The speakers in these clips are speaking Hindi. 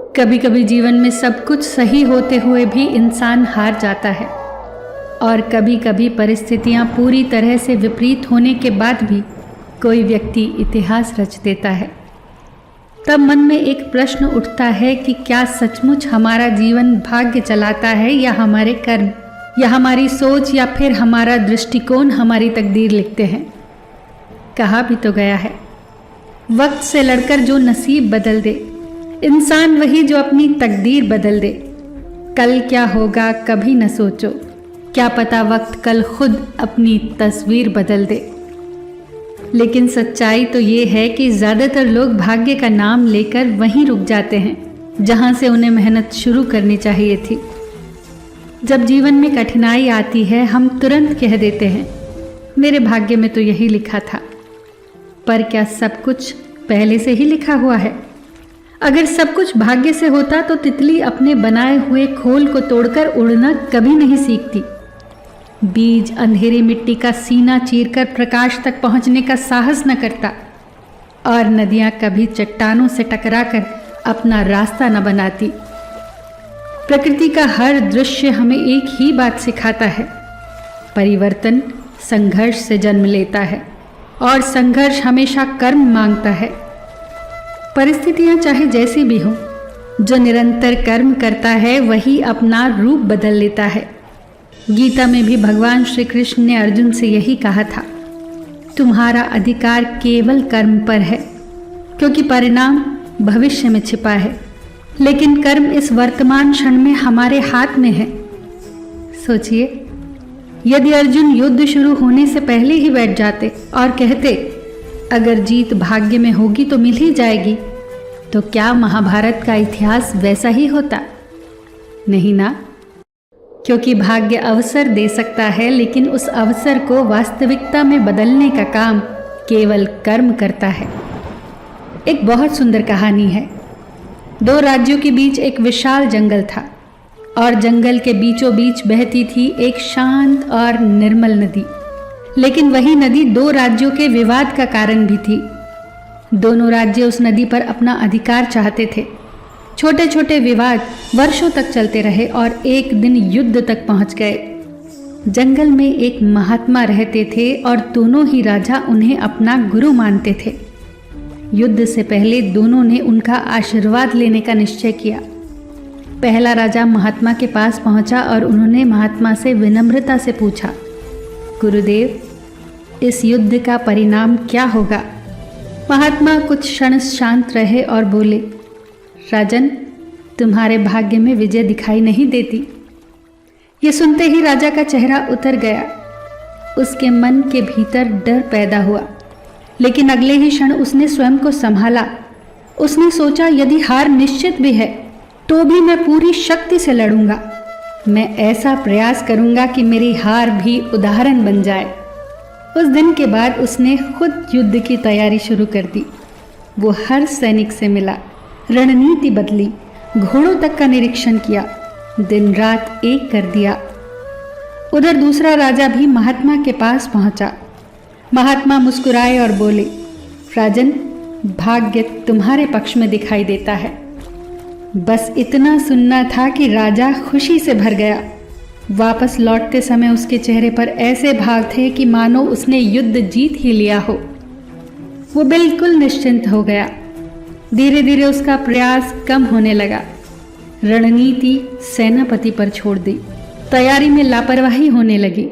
कभी कभी जीवन में सब कुछ सही होते हुए भी इंसान हार जाता है और कभी कभी परिस्थितियां पूरी तरह से विपरीत होने के बाद भी कोई व्यक्ति इतिहास रच देता है। तब मन में एक प्रश्न उठता है कि क्या सचमुच हमारा जीवन भाग्य चलाता है या हमारे कर्म या हमारी सोच या फिर हमारा दृष्टिकोण हमारी तकदीर लिखते हैं। कहा भी तो गया है, वक्त से लड़कर जो नसीब बदल दे, इंसान वही जो अपनी तकदीर बदल दे। कल क्या होगा कभी न सोचो, क्या पता वक्त कल खुद अपनी तस्वीर बदल दे। लेकिन सच्चाई तो ये है कि ज़्यादातर लोग भाग्य का नाम लेकर वहीं रुक जाते हैं जहां से उन्हें मेहनत शुरू करनी चाहिए थी। जब जीवन में कठिनाई आती है हम तुरंत कह देते हैं, मेरे भाग्य में तो यही लिखा था। पर क्या सब कुछ पहले से ही लिखा हुआ है? अगर सब कुछ भाग्य से होता तो तितली अपने बनाए हुए खोल को तोड़कर उड़ना कभी नहीं सीखती। बीज अंधेरी मिट्टी का सीना चीरकर प्रकाश तक पहुंचने का साहस न करता और नदियां कभी चट्टानों से टकराकर अपना रास्ता न बनाती। प्रकृति का हर दृश्य हमें एक ही बात सिखाता है, परिवर्तन संघर्ष से जन्म लेता है और संघर्ष हमेशा कर्म मांगता है। परिस्थितियां चाहे जैसी भी हों, जो निरंतर कर्म करता है वही अपना रूप बदल लेता है। गीता में भी भगवान श्री कृष्ण ने अर्जुन से यही कहा था, तुम्हारा अधिकार केवल कर्म पर है, क्योंकि परिणाम भविष्य में छिपा है, लेकिन कर्म इस वर्तमान क्षण में हमारे हाथ में है। सोचिए, यदि अर्जुन युद्ध शुरू होने से पहले ही बैठ जाते और कहते, अगर जीत भाग्य में होगी तो मिल ही जाएगी, तो क्या महाभारत का इतिहास वैसा ही होता? नहीं ना, क्योंकि भाग्य अवसर दे सकता है, लेकिन उस अवसर को वास्तविकता में बदलने का काम केवल कर्म करता है। एक बहुत सुंदर कहानी है। दो राज्यों के बीच एक विशाल जंगल था और जंगल के बीचों बीच बहती थी एक शांत और निर्मल नदी। लेकिन वही नदी दो राज्यों के विवाद का कारण भी थी। दोनों राज्य उस नदी पर अपना अधिकार चाहते थे। छोटे छोटे विवाद वर्षों तक चलते रहे और एक दिन युद्ध तक पहुंच गए। जंगल में एक महात्मा रहते थे और दोनों ही राजा उन्हें अपना गुरु मानते थे। युद्ध से पहले दोनों ने उनका आशीर्वाद लेने का निश्चय किया। पहला राजा महात्मा के पास पहुंचा और उन्होंने महात्मा से विनम्रता से पूछा, गुरुदेव, इस युद्ध का परिणाम क्या होगा? महात्मा कुछ क्षण शांत रहे और बोले, राजन, तुम्हारे भाग्य में विजय दिखाई नहीं देती। ये सुनते ही राजा का चेहरा उतर गया। उसके मन के भीतर डर पैदा हुआ, लेकिन अगले ही क्षण उसने स्वयं को संभाला। उसने सोचा, यदि हार निश्चित भी है तो भी मैं पूरी शक्ति से लड़ूंगा। मैं ऐसा प्रयास करूंगा कि मेरी हार भी उदाहरण बन जाए। उस दिन के बाद उसने खुद युद्ध की तैयारी शुरू कर दी। वो हर सैनिक से मिला, रणनीति बदली, घोड़ों तक का निरीक्षण किया, दिन रात एक कर दिया। उधर दूसरा राजा भी महात्मा के पास पहुंचा। महात्मा मुस्कुराए और बोले, राजन, भाग्य तुम्हारे पक्ष में दिखाई देता है। बस इतना सुनना था कि राजा खुशी से भर गया। वापस लौटते समय उसके चेहरे पर ऐसे भाव थे कि मानो उसने युद्ध जीत ही लिया हो। वो बिल्कुल निश्चिंत हो गया। धीरे धीरे उसका प्रयास कम होने लगा। रणनीति सेनापति पर छोड़ दी, तैयारी में लापरवाही होने लगी।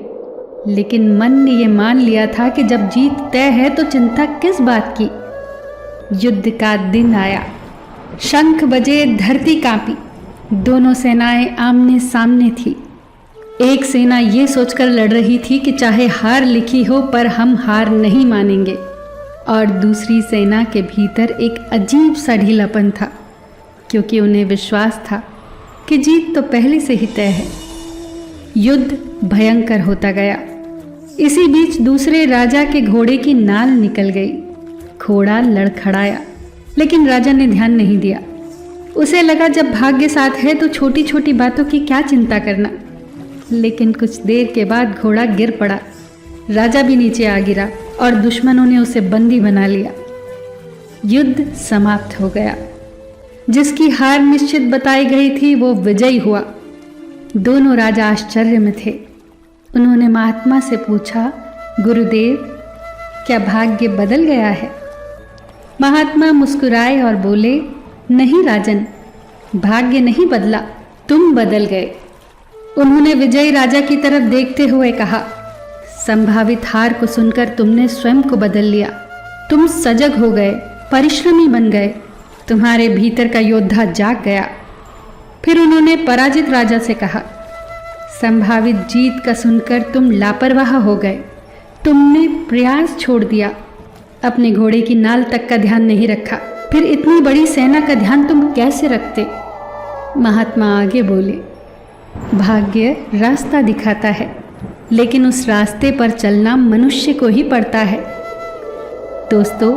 लेकिन मन ने यह मान लिया था कि जब जीत तय है तो चिंता किस बात की। युद्ध का दिन आया, शंख बजे, धरती कांपी। दोनों सेनाएं आमने सामने थी। एक सेना ये सोचकर लड़ रही थी कि चाहे हार लिखी हो पर हम हार नहीं मानेंगे, और दूसरी सेना के भीतर एक अजीब सा ढीलापन था, क्योंकि उन्हें विश्वास था कि जीत तो पहले से ही तय है। युद्ध भयंकर होता गया। इसी बीच दूसरे राजा के घोड़े की नाल निकल गई। घोड़ा लड़खड़ाया, लेकिन राजा ने ध्यान नहीं दिया। उसे लगा जब भाग्य साथ है तो छोटी छोटी बातों की क्या चिंता करना। लेकिन कुछ देर के बाद घोड़ा गिर पड़ा। राजा भी नीचे आ गिरा और दुश्मनों ने उसे बंदी बना लिया। युद्ध समाप्त हो गया। जिसकी हार निश्चित बताई गई थी वो विजयी हुआ। दोनों राजा आश्चर्य में थे। उन्होंने महात्मा से पूछा, गुरुदेव, क्या भाग्य बदल गया है? महात्मा मुस्कुराए और बोले, नहीं राजन, भाग्य नहीं बदला, तुम बदल गए। उन्होंने विजयी राजा की तरफ देखते हुए कहा, संभावित हार को सुनकर तुमने स्वयं को बदल लिया। तुम सजग हो गए, परिश्रमी बन गए, तुम्हारे भीतर का योद्धा जाग गया। फिर उन्होंने पराजित राजा से कहा, संभावित जीत का सुनकर तुम लापरवाह हो गए, तुमने प्रयास छोड़ दिया, अपने घोड़े की नाल तक का ध्यान नहीं रखा, फिर इतनी बड़ी सेना का ध्यान तुम कैसे रखते? महात्मा आगे बोले, भाग्य रास्ता दिखाता है, लेकिन उस रास्ते पर चलना मनुष्य को ही पड़ता है। दोस्तों,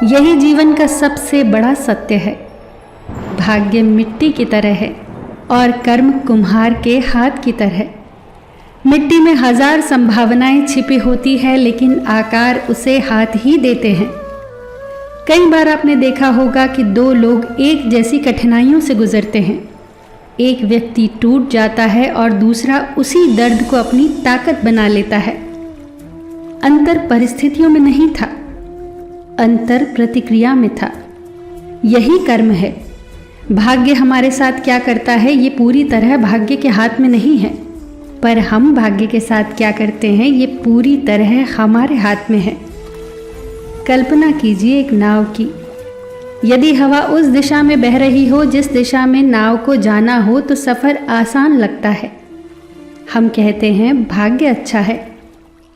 यही जीवन का सबसे बड़ा सत्य है। भाग्य मिट्टी की तरह है और कर्म कुम्हार के हाथ की तरह। मिट्टी में 1000 संभावनाएं छिपी होती है, लेकिन आकार उसे हाथ ही देते हैं। कई बार आपने देखा होगा कि दो लोग एक जैसी कठिनाइयों से गुजरते हैं। एक व्यक्ति टूट जाता है और दूसरा उसी दर्द को अपनी ताकत बना लेता है। अंतर परिस्थितियों में नहीं था, अंतर प्रतिक्रिया में था। यही कर्म है। भाग्य हमारे साथ क्या करता है ये पूरी तरह भाग्य के हाथ में नहीं है, पर हम भाग्य के साथ क्या करते हैं ये पूरी तरह हमारे हाथ में है। कल्पना कीजिए एक नाव की। यदि हवा उस दिशा में बह रही हो जिस दिशा में नाव को जाना हो तो सफ़र आसान लगता है। हम कहते हैं भाग्य अच्छा है,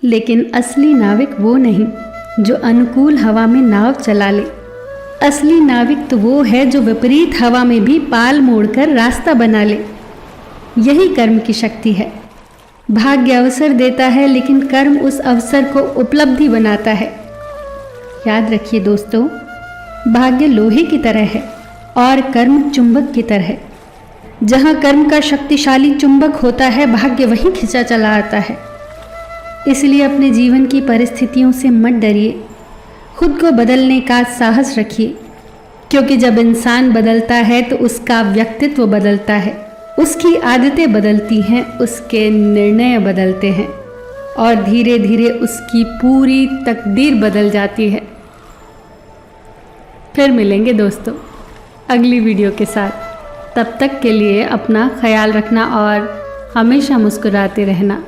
लेकिन असली नाविक वो नहीं जो अनुकूल हवा में नाव चला ले। असली नाविक तो वो है जो विपरीत हवा में भी पाल मोड़कर रास्ता बना ले। यही कर्म की शक्ति है। भाग्य अवसर देता है, लेकिन कर्म उस अवसर को उपलब्धि बनाता है। याद रखिए दोस्तों, भाग्य लोहे की तरह है और कर्म चुंबक की तरह। जहाँ कर्म का शक्तिशाली चुंबक होता है, भाग्य वहीं खिंचा चला आता है। इसलिए अपने जीवन की परिस्थितियों से मत डरिए, खुद को बदलने का साहस रखिए, क्योंकि जब इंसान बदलता है तो उसका व्यक्तित्व बदलता है, उसकी आदतें बदलती हैं, उसके निर्णय बदलते हैं और धीरे धीरे उसकी पूरी तकदीर बदल जाती है। फिर मिलेंगे दोस्तों अगली वीडियो के साथ। तब तक के लिए अपना ख्याल रखना और हमेशा मुस्कुराते रहना।